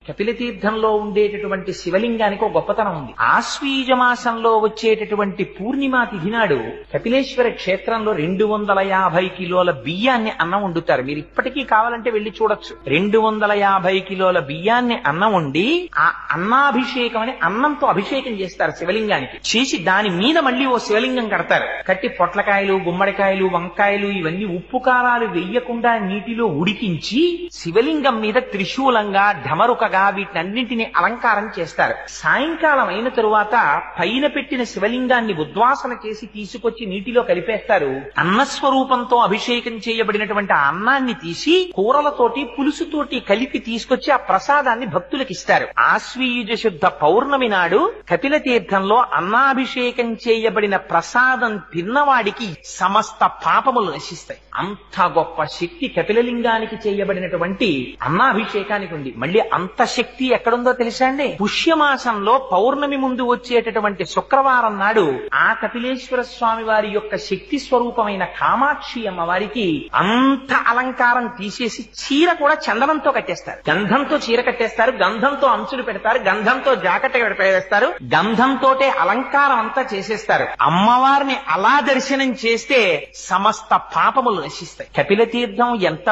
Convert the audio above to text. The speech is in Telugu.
కపిల తీర్థంలో ఉండేటటువంటి శివలింగానికి ఒక గొప్పతనం ఉంది. ఆశ్వీజ మాసంలో వచ్చేటటువంటి పూర్ణిమా తిథి నాడు కపిలేశ్వర క్షేత్రంలో 250 కిలోల బియ్యాన్ని అన్నం వండుతారు. మీరు ఇప్పటికీ కావాలంటే వెళ్లి చూడొచ్చు. 250 కిలోల బియ్యాన్ని అన్నం వండి ఆ అన్నాభిషేకం అని అన్నంతో అభిషేకం చేస్తారు శివలింగానికి. చేసి దాని మీద మళ్ళీ ఓ శివలింగం కడతారు. కట్టి పొట్లకాయలు, గుమ్మడికాయలు, వంకాయలు ఇవన్నీ ఉప్పు కారాలు వెయ్యకుండా నీటిలో ఉడికించి శివలింగం మీద త్రిశూలంగా, ఢమరుకగా వీటన్నింటినీ అలంకారం చేస్తారు. సాయంకాలం అయిన తరువాత పైన పెట్టిన శివలింగాన్ని ఉద్వాసన చేసి తీసుకొచ్చి నీటిలో కలిపేస్తారు. అన్నస్వరూపంతో అభిషేకం చేయబడినటువంటి ఆ అన్నాన్ని తీసి కూరలతోటి పులుసుతోటి కలిపి తీసుకొచ్చి ఆ ప్రసాదాన్ని భక్తులకు ఇస్తారు. ఆశ్వీయుజ శుద్ధ పౌర్ణమి నాడు కపిల తీర్థంలో అన్నాభిషేకం చేయబడిన ప్రసాదం తిన్నవాడికి సమస్త పాపములు నశిస్తాయి. అంత గొప్ప శక్తి కపిలలింగానికి చేయబడినటువంటి అన్నాభిషేకానికి ఉంది. మళ్ళీ అంత శక్తి ఎక్కడుందో తెలుసా అండి? పుష్యమాసంలో పౌర్ణమి ముందు వచ్చేటటువంటి శుక్రవారం నాడు ఆ కపిలేశ్వర స్వామి వారి యొక్క శక్తి స్వరూపమైన కామాక్షి అమ్మవారికి అంత అలంకారం తీసేసి చీర కూడా చందనంతో కట్టేస్తారు. గంధంతో చీర కట్టేస్తారు, గంధంతో అంచులు పెడతారు, గంధంతో జాకెట్ పెడతారు, గంధంతోటే అలంకారం అంతా చేసేస్తారు. అమ్మవారిని అలా దర్శనం చేస్తే సమస్త పాపములు నశిస్తాయి. కపిల తీర్థం ఎంత